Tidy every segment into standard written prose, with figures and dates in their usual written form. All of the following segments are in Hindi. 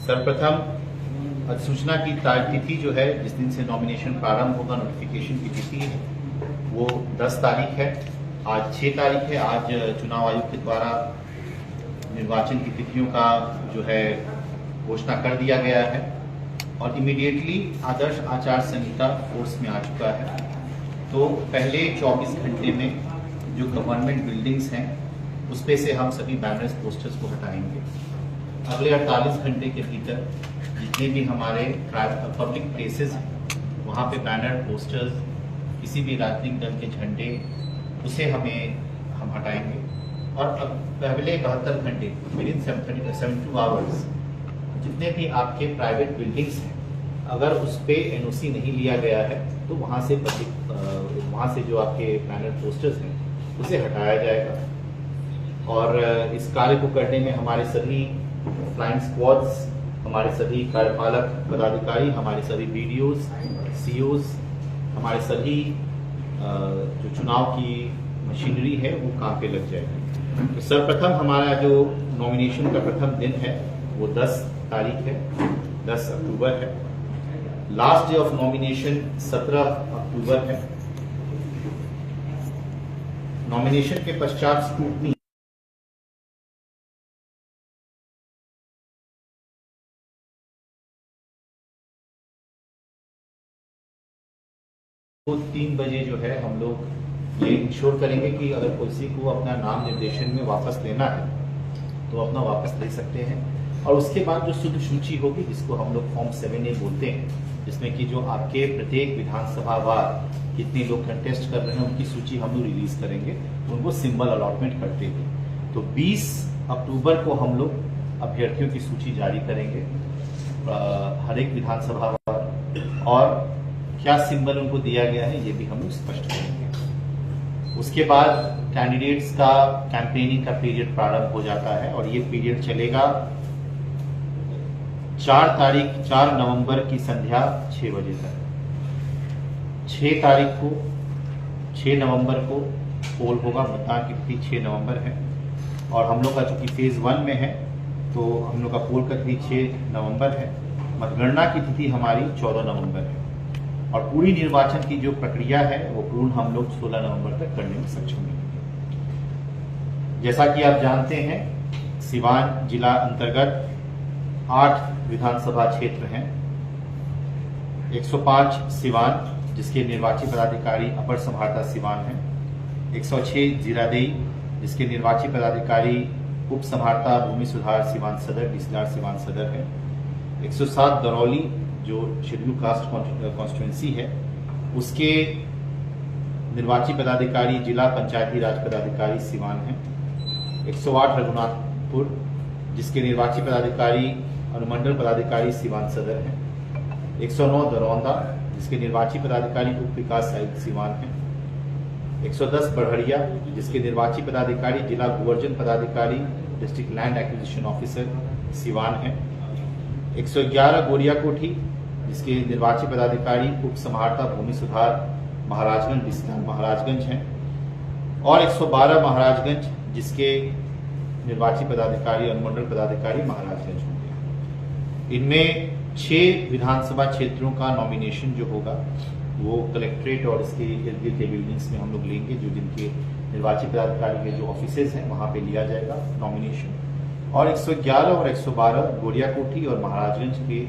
सर्वप्रथम अधिसूचना की तिथि जो है, जिस दिन से नॉमिनेशन प्रारंभ होगा, नोटिफिकेशन की तिथि है वो 10 तारीख है। आज 6 तारीख है। आज चुनाव आयोग के द्वारा निर्वाचन की तिथियों का जो है घोषणा कर दिया गया है और इमीडिएटली आदर्श आचार संहिता फोर्स में आ चुका है। तो पहले 24 घंटे में जो गवर्नमेंट बिल्डिंग्स हैं उस पे से हम सभी बैनर्स पोस्टर्स को हटाएंगे। अगले 48 घंटे के भीतर जितने भी हमारे पब्लिक प्लेसेस हैं वहाँ पे बैनर पोस्टर्स, किसी भी राजनीतिक दल के झंडे, उसे हम हटाएंगे। और अब पहले 72 घंटे विद इन 72 आवर्स जितने भी आपके प्राइवेट बिल्डिंग्स हैं, अगर उस पर एनओसी नहीं लिया गया है तो वहाँ से जो आपके बैनर पोस्टर्स हैं उसे हटाया जाएगा। और इस कार्य को करने में हमारे सभी फ्लाइंग स्क्वाड्स, हमारे सभी कार्यपालक पदाधिकारी, हमारे सभी बीडीओज, सीओज, हमारे सभी जो चुनाव की मशीनरी है वो काम पे लग जाएगी। तो सर्वप्रथम हमारा जो नॉमिनेशन का प्रथम दिन है वो 10 तारीख है, 10 अक्टूबर है। लास्ट डे ऑफ नॉमिनेशन 17 अक्टूबर है। नॉमिनेशन के पश्चात स्क्रूटनी तो 3 बजे जो है हम लोग ये इंश्योर करेंगे कि अगर किसी को अपना नाम निर्देशन में वापस लेना है तो अपना वापस ले सकते हैं। और उसके बाद जो शुद्ध सूची होगी, जिसको हम लोग फॉर्म 7A बोलते हैं, जिसमें कि जो आपके प्रत्येक विधानसभा वार कितने लोग कंटेस्ट कर रहे हैं उनकी सूची हम लोग रिलीज करेंगे, उनको सिंबल अलॉटमेंट करते हुए। तो 20 अक्टूबर को हम लोग अभ्यर्थियों की सूची जारी करेंगे हर एक विधानसभा वार, और क्या सिंबल उनको दिया गया है ये भी हम लोग स्पष्ट करेंगे। उसके बाद कैंडिडेट्स का कैंपेनिंग का पीरियड प्रारंभ हो जाता है और ये पीरियड चलेगा 4 नवंबर की संध्या 6 बजे तक। 6 नवंबर को पोल होगा, मतदान की तिथि 6 नवंबर है। और हम लोग का चूंकि फेज 1 में है तो हम लोग का पोल का तिथि 6 नवंबर है। मतगणना की तिथि हमारी 14 नवंबर है और पूरी निर्वाचन की जो प्रक्रिया है वो पूर्ण हम लोग 16 नवंबर तक करने में सक्षम हैं। जैसा कि आप जानते हैं, सिवान जिला अंतर्गत 8 विधानसभा क्षेत्र हैं। 105 सिवान, जिसके निर्वाची पदाधिकारी अपर संभारता सिवान हैं। 106 जीरादेई, जिसके निर्वाची पदाधिकारी उप संभारता भूमि सुधार सिवान सदर, डिसलार सिवान सदर है। 107 दरौली, जो शेड्यूल कास्ट कॉन्स्टिट्यूंसी है, उसके निर्वाची पदाधिकारी जिला पंचायती राज पदाधिकारी सिवान है। 108 रघुनाथपुर, जिसके निर्वाची पदाधिकारी अनुमंडल पदाधिकारी सिवान सदर है। 109 दरौंदा, जिसके निर्वाची पदाधिकारी उप विकास आयुक्त सिवान है। 110 बड़हरिया, जिसके निर्वाची पदाधिकारी जिला भूअर्जन पदाधिकारी district land acquisition officer Siwan है। 111 गोरिया कोठी, जिसके निर्वाची पदाधिकारी उप समाहर्ता भूमि सुधार महाराजगंज हैं। और 112 महाराजगंज, जिसके निर्वाची पदाधिकारी अनुमंडल पदाधिकारी महाराजगंज होंगे। इनमें 6 विधानसभा क्षेत्रों का नॉमिनेशन जो होगा वो कलेक्ट्रेट और इसके इर्द गिर्द के बिल्डिंग्स में हम लोग लेंगे, जो जिनके निर्वाची पदाधिकारी के जो ऑफिसेज हैं वहाँ पे लिया जाएगा नॉमिनेशन। और 111 और 112 गोरिया कोठी और महाराजगंज के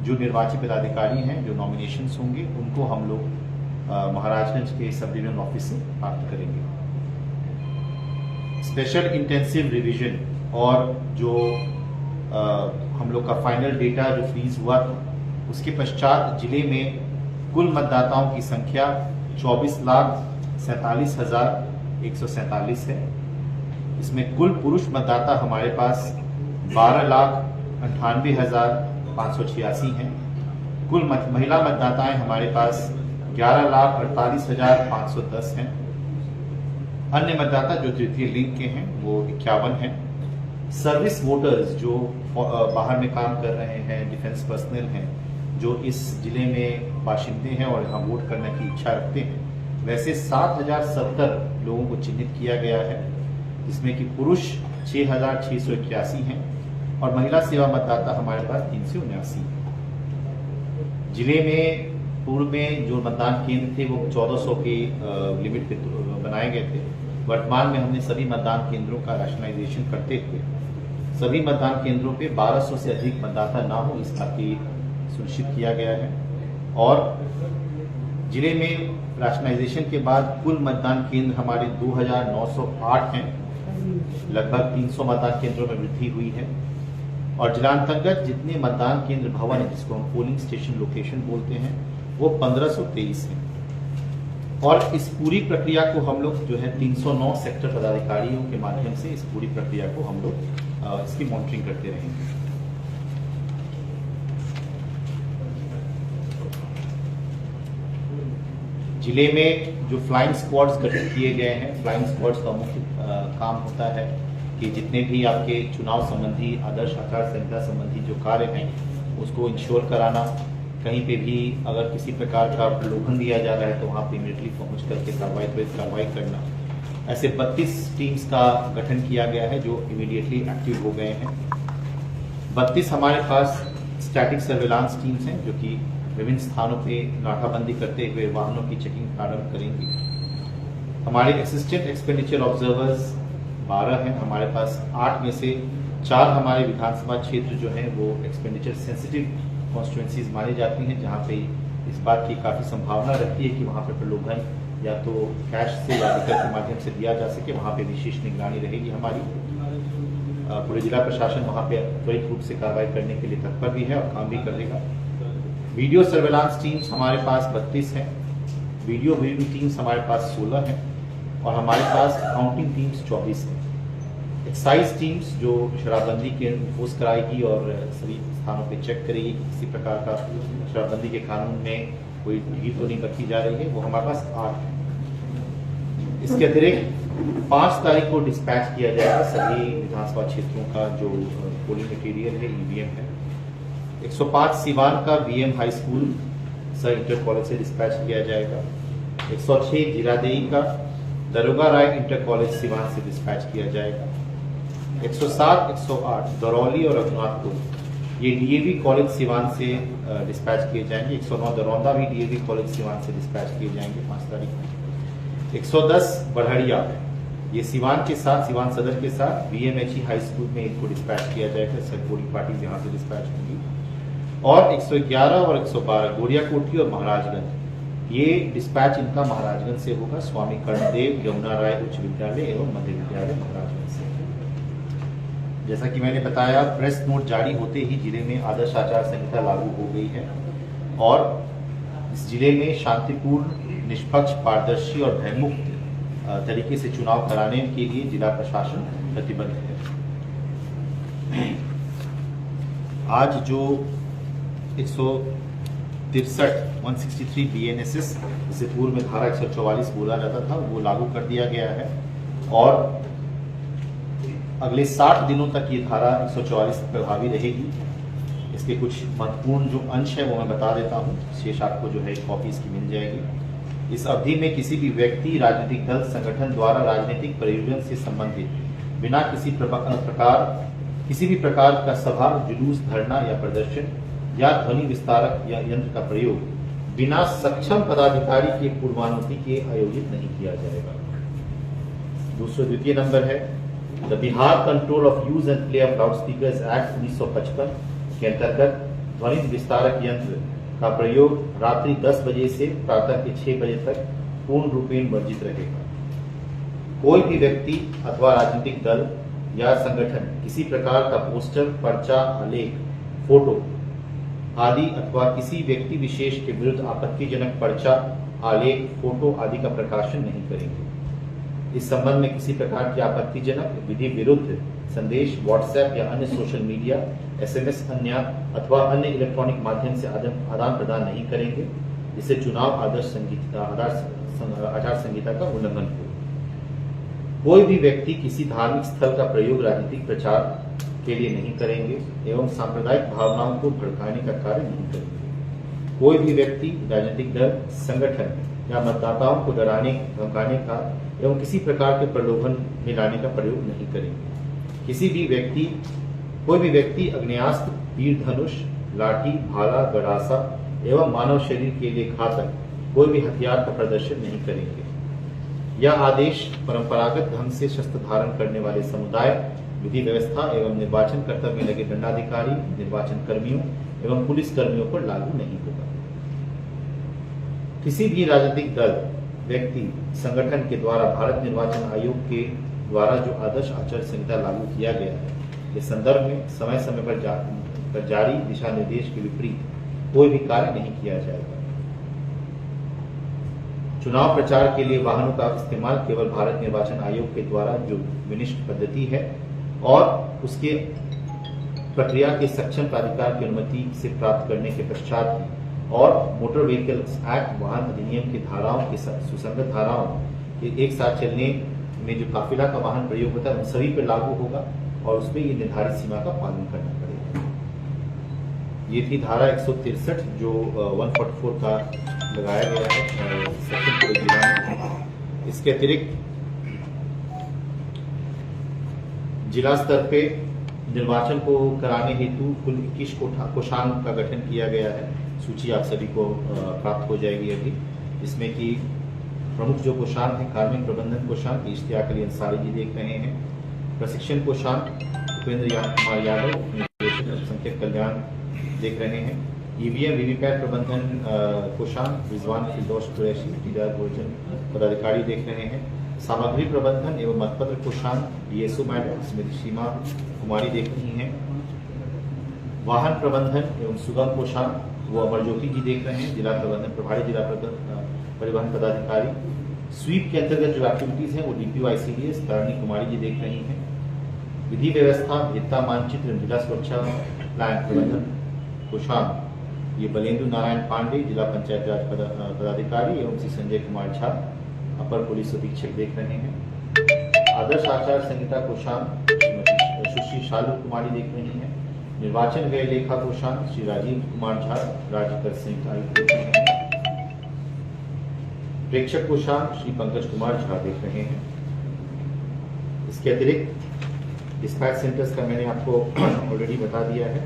जो निर्वाची पदाधिकारी हैं जो नॉमिनेशंस होंगे उनको हम लोग महाराजगंज के सब डिवीजनल ऑफिस से प्राप्त करेंगे। स्पेशल इंटेंसिव रिवीजन और जो हम लोग का फाइनल डेटा जो फ्रीज हुआ था, उसके पश्चात जिले में कुल मतदाताओं की संख्या 24,47,147 है। इसमें कुल पुरुष मतदाता हमारे पास 12,98,586 हैं। कुल महिला मतदाताएं हमारे पास 11,48,510 हैं। अन्य मतदाता जो तृतीय लिंग के हैं वो 51 हैं। सर्विस वोटर्स जो बाहर में काम कर रहे हैं, डिफेंस पर्सनल हैं, जो इस जिले में बाशिंदे हैं और यहाँ वोट करने की इच्छा रखते हैं, वैसे 7,070 लोगों को चिन्हित किया गया है, जिसमें कि पुरुष 6,681 हैं और महिला सेवा मतदाता हमारे पास 379। जिले में पूर्व में जो मतदान केंद्र थे वो 1400 के लिमिट पे बनाए गए थे। वर्तमान में हमने सभी मतदान केंद्रों का रैशनलाइजेशन करते हुए सभी मतदान केंद्रों पे 1200 से अधिक मतदाता ना हो इस बात की सुनिश्चित किया गया है। और जिले में रैशनलाइजेशन के बाद कुल मतदान केंद्र हमारे 2908 हैं। लगभग 300 मतदान केंद्रों में वृद्धि हुई है। और जिलांतर्गत जितने मतदान केंद्र भवन है, जिसको हम पोलिंग स्टेशन लोकेशन बोलते हैं, वो 1523 है। और इस पूरी प्रक्रिया को हम लोग जो है 309 सेक्टर पदाधिकारियों के माध्यम से इस पूरी प्रक्रिया को हम लोग इसकी मॉनिटरिंग करते रहेंगे। जिले में जो फ्लाइंग स्क्वाड्स गठित किए गए हैं, फ्लाइंग स्क्वाड्स का मुख्य काम होता है कि जितने भी आपके चुनाव संबंधी आदर्श आचार संहिता संबंधी जो कार्य हैं उसको इंश्योर कराना। कहीं पे भी अगर किसी प्रकार का प्रलोभन दिया जा रहा है तो वहाँ पे इमीडिएटली पहुँच करके कार्रवाई करना। ऐसे 32 टीम्स का गठन किया गया है जो इमीडिएटली एक्टिव हो गए हैं। 32 हमारे पास स्टैटिक सर्वेलांस टीम्स हैं जो कि विभिन्न स्थानों पे नाकाबंदी करते हुए वाहनों की चेकिंग प्रारंभ करेंगी। हमारे असिस्टेंट एक्सपेंडिचर ऑब्जर्वर्स 12 हैं। हमारे पास 8 में से 4 हमारे विधानसभा क्षेत्र जो है वो एक्सपेंडिचर सेंसिटिव कॉन्स्टिट्यूएंसीज मानी जाती हैं, जहाँ पे इस बात की काफ़ी संभावना रहती है कि वहाँ पे प्रलोभन या तो कैश से या नकद के माध्यम से दिया जा सके। वहाँ पे विशेष निगरानी रहेगी हमारी। पूरे जिला प्रशासन वहाँ पे त्वरित रूप से कार्रवाई करने के लिए तत्पर भी है और काम भी करेगा। वीडियो सर्वेलांस टीम्स हमारे पास 32 हैं। वीडियो टीम्स हमारे पास 16 हैं और हमारे पास काउंटिंग टीम्स 24 हैं। एक्साइज टीम्स जो शराबबंदी के इन्फोर्स कराएगी और सभी स्थानों पे चेक करेगी कि किसी प्रकार का शराबबंदी के कानून में कोई ढील तो नहीं रखी जा रही है, वो हमारे पास 8 है। इसके अतिरिक्त 5 तारीख को डिस्पैच किया जाएगा सभी विधानसभा क्षेत्रों का जो पोलिंग मटेरियल है, ईवीएम है। 105 सिवान का VM high school sir inter college से डिस्पैच किया जाएगा। 106 जिलादेई का दरोगा राय इंटर कॉलेज सिवान से डिस्पैच किया जाएगा। 107, 108 दरौली और रघुनाथपुर ये डीएवी कॉलेज सिवान से डिस्पैच किए जाएंगे। 109 दरौंदा भी डीएवी कॉलेज सिवान से डिस्पैच किए जाएंगे 5 तारीख को। 110 बढ़िया ये सिवान के साथ, सिवान सदर के साथ बीएमएचई हाई स्कूल में इनको डिस्पैच किया जाएगा। सब पोलिंग पार्टी यहाँ से डिस्पैच होंगी। और 111 और 112 गोरियाकोठी और महाराजगंज ये डिस्पैच इनका महाराजगंज से होगा। स्वामी कर्णदेव यमुना राय उच्च विद्यालय एवं मध्य विद्यालय महाराजगंज से। जैसा कि मैंने बताया, प्रेस नोट जारी होते ही जिले में आदर्श आचार संहिता लागू हो गई है और इस जिले में शांतिपूर्ण, निष्पक्ष, पारदर्शी और भयमुक्त तरीके से चुनाव कराने के लिए जिला प्रशासन प्रतिबद्ध है। आज जो 163 बीएनएसएस जिसे पूर्व में धारा 144 बोला जाता था वो लागू कर दिया गया है और अगले 60 दिनों तक ये धारा 144 प्रभावी रहेगी। इसके कुछ महत्वपूर्ण जो अंश है वो मैं बता देता हूँ, शेष आपको जो है कॉपी इसकी मिल जाएगी। इस अवधि में किसी भी व्यक्ति, राजनीतिक दल, संगठन द्वारा राजनीतिक प्रयोजन से संबंधित बिना किसी भी प्रकार का सभा, जुलूस, धरना या प्रदर्शन या ध्वनि विस्तारक या यंत्र का प्रयोग बिना सक्षम पदाधिकारी के पूर्वानुमति के आयोजित नहीं किया जाएगा। द्वितीय नंबर है the Bihar control of use and play of loud speakers act 1955 के अंतर्गत ध्वनि विस्तारक यंत्र का प्रयोग रात्रि 10 बजे से प्रातः के 6 बजे तक पूर्ण रूपेण वर्जित रहेगा। कोई भी व्यक्ति अथवा राजनीतिक दल या संगठन किसी प्रकार का पोस्टर, पर्चा, आलेख, फोटो आदि अथवा किसी व्यक्ति विशेष के विरुद्ध आपत्तिजनक पर्चा, आलेख, फोटो आदि का प्रकाशन नहीं करेंगे। इस संबंध में किसी प्रकार की आपत्तिजनक, विधि विरुद्ध संदेश व्हाट्सएप या अन्य सोशल मीडिया, एसएमएस अन्य अथवा अन्य इलेक्ट्रॉनिक माध्यम से आदान प्रदान नहीं करेंगे, जिससे चुनाव आचार संहिता का उल्लंघन हो। कोई भी व्यक्ति किसी धार्मिक स्थल का प्रयोग राजनीतिक प्रचार के लिए नहीं करेंगे एवं सांप्रदायिक भावनाओं को भड़काने का कार्य नहीं करेंगे। कोई भी व्यक्ति राजनीतिक दल, संगठन या मतदाताओं को डराने, धमकाने का एवं किसी प्रकार के प्रलोभन में लाने का प्रयोग नहीं करेंगे। किसी भी व्यक्ति कोई भी व्यक्ति अग्नेयास्त्र, तीर धनुष, लाठी, भाला, गड़ासा एवं मानव शरीर के लिए घातक कोई भी हथियार का प्रदर्शन नहीं करेंगे। यह आदेश परंपरागत ढंग से शस्त्र धारण करने वाले समुदाय, विधि व्यवस्था एवं निर्वाचन कर्तव्य में लगे दंडाधिकारी, निर्वाचन कर्मियों एवं पुलिस कर्मियों पर लागू नहीं होगा। किसी भी राजनीतिक दल, व्यक्ति, संगठन के द्वारा भारत निर्वाचन आयोग के द्वारा जो आदर्श आचार संहिता लागू किया गया है, इस संदर्भ में समय समय पर जारी दिशा निर्देश के विपरीत कोई भी कार्य नहीं किया जाएगा। चुनाव प्रचार के लिए वाहनों का इस्तेमाल केवल भारत निर्वाचन आयोग के द्वारा जो विनिश्चित पद्धति है और उसके प्रक्रिया के सक्षम प्राधिकार की अनुमति से प्राप्त करने के पश्चात ही और मोटर व्हीकल्स एक्ट वाहन अधिनियम की धाराओं के सुसंगत धाराओं के एक साथ चलने में जो काफिला का वाहन प्रयोग होता है उन सभी पर लागू होगा और उसमें ये निर्धारित सीमा का पालन करना पड़ेगा। ये थी धारा 163 जो 144 का लगाया गया है सेक्शन पूरे जिला में। इसके अतिरिक्त जिला स्तर पे निर्वाचन को कराने हेतु कुल 21 कोषांग का गठन किया गया है। सूची आप सभी को प्राप्त हो जाएगी अभी। इसमें कि प्रमुख जो कोषांग है, कार्मिक प्रबंधन कोषांग इश्तियाक अली अंसारी जी देख रहे हैं। प्रशिक्षण कोषांग उपेंद्र कुमार यादव, निदेशक अल्पसंख्यक कल्याण देख रहे हैं। ईवीएम वीवीपैट प्रबंधन कोषांग रिजवान फिरदौस कुरैशी, टीदार भोजन पदाधिकारी देख रहे हैं। सामग्री प्रबंधन एवं मतपत्र कोषांग डीएसओ मैडम स्मृति सीमा कुमारी देख रही हैं। वाहन प्रबंधन एवं सुगम कोषांग वो अमरज्योति जी देख रहे हैं, जिला प्रबंधन प्रभारी जिला परिवहन पदाधिकारी। स्वीप के अंतर्गत जो एक्टिविटीज हैं वो डीपीओ आईसीडीएस तारणी कुमारी जी देख रही हैं। विधि व्यवस्था भेदता मानचित्र जिला सुरक्षा प्लान प्रबंधन कोषांग ये बलेंदु नारायण पांडे, जिला पंचायत राज पदाधिकारी एवं श्री संजय कुमार झा अपर पुलिस अधीक्षक देख रहे हैं। आदर्श आचार संहिता कोषांग सुश्री शालू कुमारी देख रही हैं। निर्वाचन व्यय लेखा कोषांग श्री राजीव कुमार झा, राज्य कर संयुक्त आयुक्त देख रहे हैं। प्रेक्षक कोषांग श्री पंकज कुमार झा देख रहे हैं। इसके अतिरिक्त डिस्पैच सेंटर्स का मैंने आपको ऑलरेडी बता दिया है।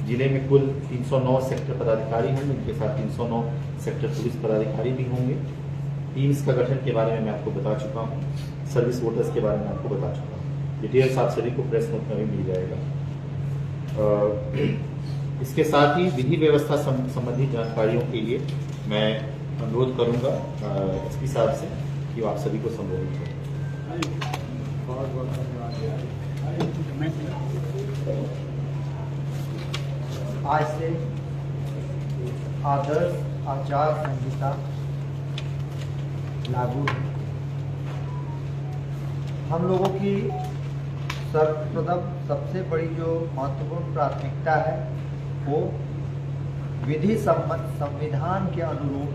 जिले में कुल 309 सेक्टर पदाधिकारी होंगे, इनके साथ 309 सेक्टर पुलिस पदाधिकारी भी होंगे। टीम्स का गठन के बारे में मैं आपको बता चुका हूँ। सर्विस वोटर्स के बारे में आपको बता चुका हूँ। डिटेल्स आप सभी को प्रेस नोट में भी मिल जाएगा। इसके साथ ही विधि व्यवस्था संबंधी जानकारियों के लिए मैं अनुरोध करूंगा एसपी साहब से कि वो आप सभी को संबोधित करें। आज से आदर्श आचार संहिता लागू है। हम लोगों की सर्वप्रथम सबसे बड़ी जो महत्वपूर्ण प्राथमिकता है वो विधि सम्मत संविधान के अनुरूप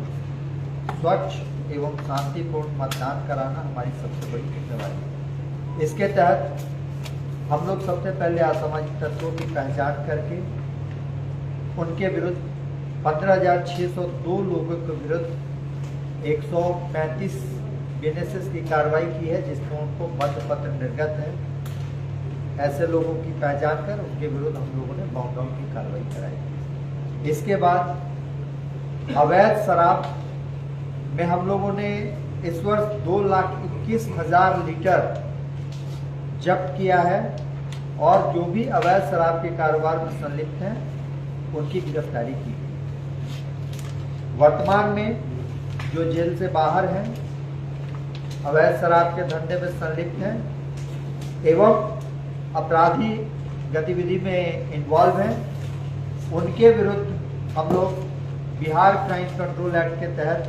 स्वच्छ एवं शांतिपूर्ण मतदान कराना हमारी सबसे बड़ी जिम्मेदारी है। इसके तहत हम लोग सबसे पहले असामाजिक तत्वों की पहचान करके उनके विरुद्ध 15,602 लोगों के विरुद्ध 135 बीएनएसएस की कार्रवाई की है, जिसमें उनको मत पत्र निर्गत है। ऐसे लोगों की पहचान कर उनके विरुद्ध हम लोगों ने बाउंड की कार्रवाई कराई। इसके बाद अवैध शराब में हम लोगों ने इस वर्ष 2,21,000 लीटर जब्त किया है और जो भी अवैध शराब के कारोबार में संलिप्त हैं उनकी गिरफ्तारी की। वर्तमान में जो जेल से बाहर हैं, अवैध शराब के धंधे में संलिप्त हैं एवं अपराधी गतिविधि में इन्वॉल्व हैं, उनके विरुद्ध हम लोग बिहार क्राइम कंट्रोल एक्ट के तहत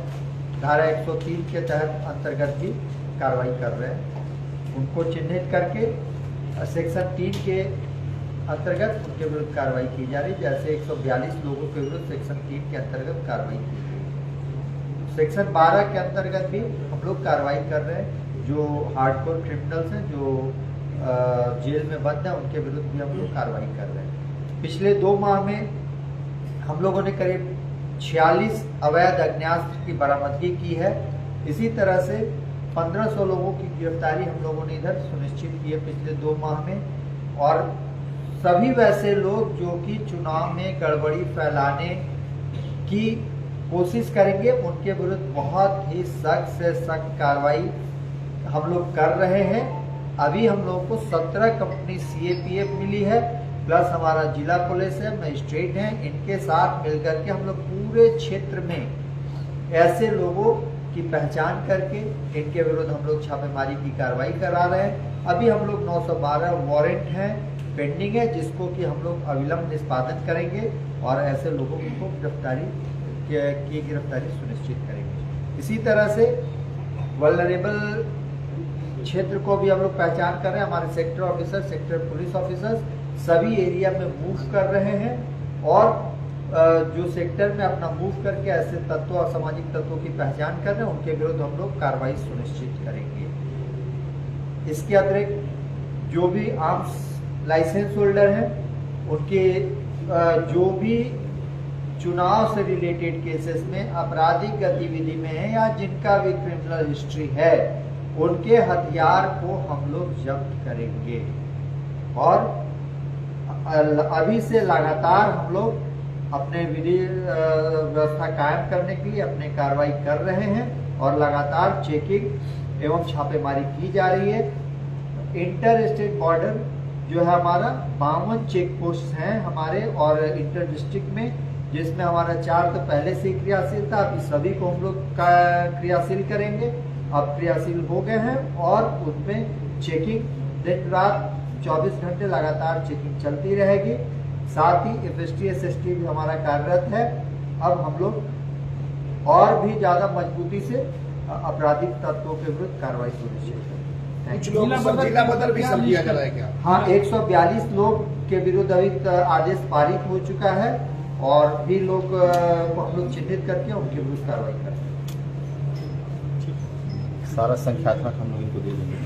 धारा 103 के तहत अंतर्गत भी कार्रवाई कर रहे हैं। उनको चिन्हित करके सेक्शन 3 के अंतर्गत उनके विरुद्ध कार्रवाई की जा रही है। जैसे 142 लोगों के विरुद्ध सेक्शन 3 के अंतर्गत कार्रवाई की गई। सेक्शन 12 के अंतर्गत भी हम लोग कार्रवाई कर रहे हैं। जो हार्डकोर क्रिमिनल्स हैं, जो जेल में बंद हैं, उनके विरुद्ध भी हम लोग कार्रवाई कर रहे हैं। पिछले 2 माह में हम लोगों ने करीब 46 अवैध अग्न्यास्त्र की बरामदगी की है। इसी तरह से 1500 लोगों की गिरफ्तारी हम लोगों ने इधर सुनिश्चित की है पिछले 2 माह में और सभी वैसे लोग जो कि चुनाव में गड़बड़ी फैलाने की कोशिश करेंगे उनके विरुद्ध बहुत ही सख्त से सख्त कार्रवाई हम लोग कर रहे हैं। अभी हम लोग को 17 कंपनी CAPF मिली है, प्लस हमारा जिला पुलिस है, मजिस्ट्रेट हैं, इनके साथ मिलकर के हम लोग पूरे क्षेत्र में ऐसे लोगों की पहचान करके इनके विरुद्ध हम लोग छापेमारी की कार्रवाई करा रहे हैं। अभी हम लोग 912 वारंट हैं पेंडिंग है, जिसको कि हम लोग अविलंब निष्पादन करेंगे और ऐसे लोगों को गिरफ्तारी सुनिश्चित करेंगे। इसी तरह से वल्नरेबल क्षेत्र को भी हम लोग पहचान कर रहे हैं। हमारे sector officer, sector police officers सभी एरिया में मूव कर रहे हैं और जो सेक्टर में अपना मूव करके ऐसे तत्वों, असामाजिक तत्वों की पहचान कर रहे हैं, उनके विरुद्ध हम लोग कार्रवाई सुनिश्चित करेंगे। इसके अतिरिक्त जो भी आर्म्स लाइसेंस होल्डर हैं, उनके जो भी चुनाव से रिलेटेड केसेस में आपराधिक गतिविधि में है या जिनका भी क्रिमिनल हिस्ट्री है, उनके हथियार को हम लोग जब्त करेंगे। और अभी से लगातार हम लोग अपने विधि व्यवस्था कायम करने के लिए अपने कार्रवाई कर रहे हैं और लगातार चेकिंग एवं छापेमारी की जा रही है। इंटर स्टेट बॉर्डर जो है हमारा 52 चेक पोस्ट हैं हमारे और इंटर डिस्ट्रिक्ट में, जिसमें हमारा 4 तो पहले से क्रियाशील था, अभी सभी को हम लोग क्रियाशील करेंगे। अब क्रियाशील हो गए हैं और उनमें चेकिंग दिन रात 24 घंटे लगातार चेकिंग चलती रहेगी। साथ ही FST SST भी हमारा कार्यरत है। अब हम लोग और भी ज्यादा मजबूती से आपराधिक तत्वों के विरुद्ध कार्रवाई सुनिश्चित करेंगे। जिला बदल भी सब किया जा रहा है क्या? हाँ, 142 लोग के विरुद्ध अभी आदेश पारित हो चुका है और भी लोग को हम लोग चिन्हित करके उनके विरुद्ध कार्रवाई करेंगे। सारा संख्यात्मक हम लोग इनको दे देंगे।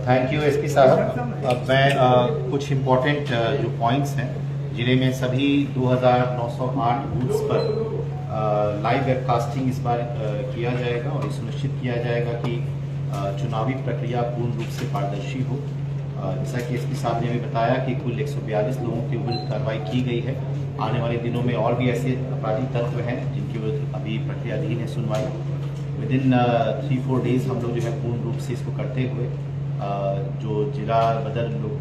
थैंक यू SP साहब। अब मैं कुछ इम्पोर्टेंट जो पॉइंट्स हैं, जिले में सभी 2908 बूथ्स पर लाइव वेबकास्टिंग इस बार किया जाएगा और सुनिश्चित किया जाएगा कि चुनावी प्रक्रिया पूर्ण रूप से पारदर्शी हो। जैसा कि SP साहब ने भी बताया कि कुल 142 लोगों के विरुद्ध कार्रवाई की गई है। आने वाले दिनों में और भी ऐसे आपराधिक तत्व हैं जिनके विरुद्ध अभी प्रक्रियाधीन है सुनवाई। विदिन 3-4 डेज हम लोग जो है पूर्ण रूप से इसको करते हुए जो जिला बदल लोग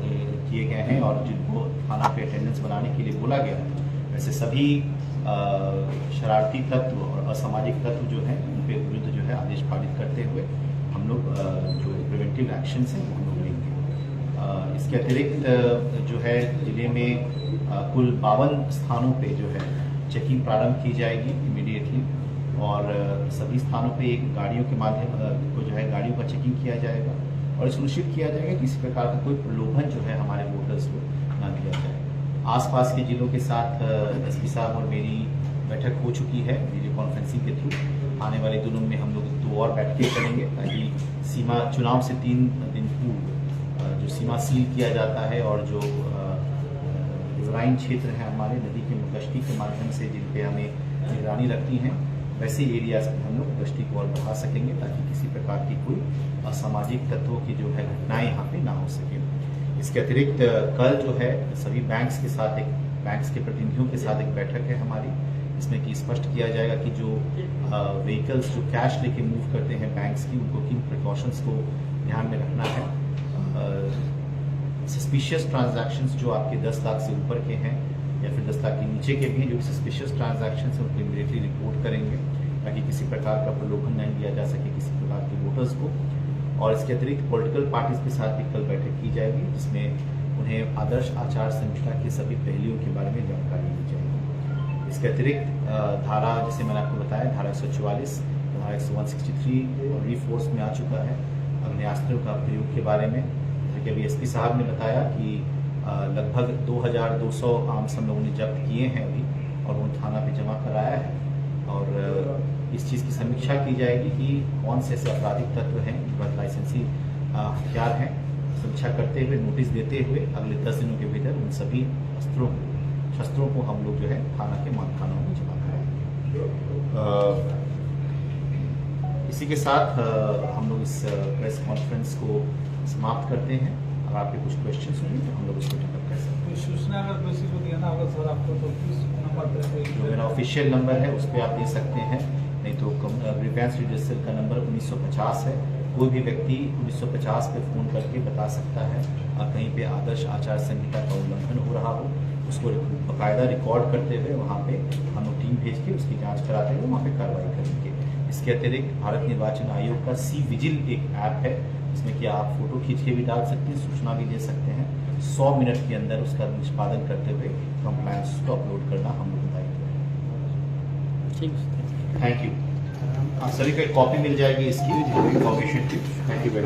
किए गए हैं और जिनको थाना पे अटेंडेंस बनाने के लिए बोला गया है, वैसे सभी शरारती तत्व और असामाजिक तत्व जो हैं उनके विरुद्ध जो है आदेश पारित करते हुए हम लोग जो प्रिवेंटिव एक्शंस हैं वो हम लोग लेंगे। इसके अतिरिक्त जो है जिले में कुल 52 स्थानों पे जो है चेकिंग प्रारंभ की जाएगी इमीडिएटली और सभी स्थानों पे एक गाड़ियों के माध्यम को जो है गाड़ियों का चेकिंग किया जाएगा और सुनिश्चित किया जाएगा कि किसी प्रकार का कोई प्रलोभन जो है हमारे वोटर्स को ना दिया जाए। आसपास के जिलों के साथ SP साहब और मेरी बैठक हो चुकी है वीडियो कॉन्फ्रेंसिंग के थ्रू। आने वाले दिनों में हम लोग 2 और बैठकें करेंगे ताकि सीमा चुनाव से 3 दिन पूर्व जो सीमा सील किया जाता है और जो रिवराइन क्षेत्र है हमारे नदी के गश्ती के माध्यम से जिन पे हमें निगरानी रखनी है, वैसे एरियाज में हम लोग गश्ती को और बढ़ा सकेंगे ताकि किसी प्रकार की कोई असामाजिक तत्वों की जो है घटनाएं यहाँ पे ना हो सके। इसके अतिरिक्त कल जो है सभी बैंक्स के प्रतिनिधियों के साथ एक बैठक है हमारी, इसमें कि स्पष्ट किया जाएगा कि जो व्हीकल्स जो कैश लेके मूव करते हैं बैंक्स की, उनको किन प्रिकॉशंस को ध्यान में रखना है। सस्पिशियस ट्रांजैक्शंस जो आपके 10 लाख से ऊपर के हैं या फिर 10 लाख के नीचे के भी हैं, जो सस्पिशियस ट्रांजैक्शंस हैं उनको इमीडिएटली रिपोर्ट करेंगे ताकि किसी प्रकार का प्रलोभन नहीं दिया जा सके किसी प्रकार के वोटर्स को। और इसके अतिरिक्त पॉलिटिकल पार्टीज के साथ भी कल बैठक की जाएगी जिसमें उन्हें आदर्श आचार संहिता के सभी पहलुओं के बारे में जानकारी दी जाएगी। इसके अतिरिक्त धारा, जैसे मैंने आपको बताया, धारा 144, धारा 163 और रीफोर्स में आ चुका है अग्नेयास्त्रों का प्रयोग के बारे में। जैसे कि अभी SP साहब ने बताया कि लगभग 2200 आर्म्स हम लोगों ने जब्त किए हैं अभी और वो थाना पे जमा कराया है और इस चीज़ की समीक्षा की जाएगी कि कौन से ऐसे आपराधिक तत्व हैं जो लाइसेंसी हथियार हैं। समीक्षा करते हुए नोटिस देते हुए अगले 10 दिनों के भीतर उन सभी शस्त्रों को हम लोग जो है थाना के मानखानों में जमा कराएंगे। इसी के साथ हम लोग इस प्रेस कॉन्फ्रेंस को समाप्त करते हैं। अगर आपके कुछ क्वेश्चन होंगे तो हम लोग उसको टेकअप कर सकते हैं। कोई सूचना अगर किसी को देना होगा सर आपको तो किस नंबर पर जो मेरा ऑफिशियल नंबर है उस पर आप दे सकते हैं, नहीं तो ग्रीवेंस रिड्रेसल का नंबर 1950 है। कोई भी व्यक्ति 1950 पे फ़ोन करके बता सकता है और कहीं पे आदर्श आचार संहिता का उल्लंघन हो रहा हो, उसको बाकायदा रिकॉर्ड करते हुए वहाँ पे हम लोग टीम भेज के उसकी जांच कराते हुए वहाँ पे कार्रवाई करेंगे। इसके अतिरिक्त भारत निर्वाचन आयोग का सी विजिल एक ऐप है, जिसमें कि आप फोटो खींच के भी डाल सकते हैं, सूचना भी दे सकते हैं। 100 मिनट के अंदर उसका निष्पादन करते हुए कंप्लायंस को अपलोड करना हम लोग दायित्व है। ठीक है। Thank you. हाँ, सभी को एक कॉपी मिल जाएगी इसकी इन्फॉर्मेशन की। Thank you very much.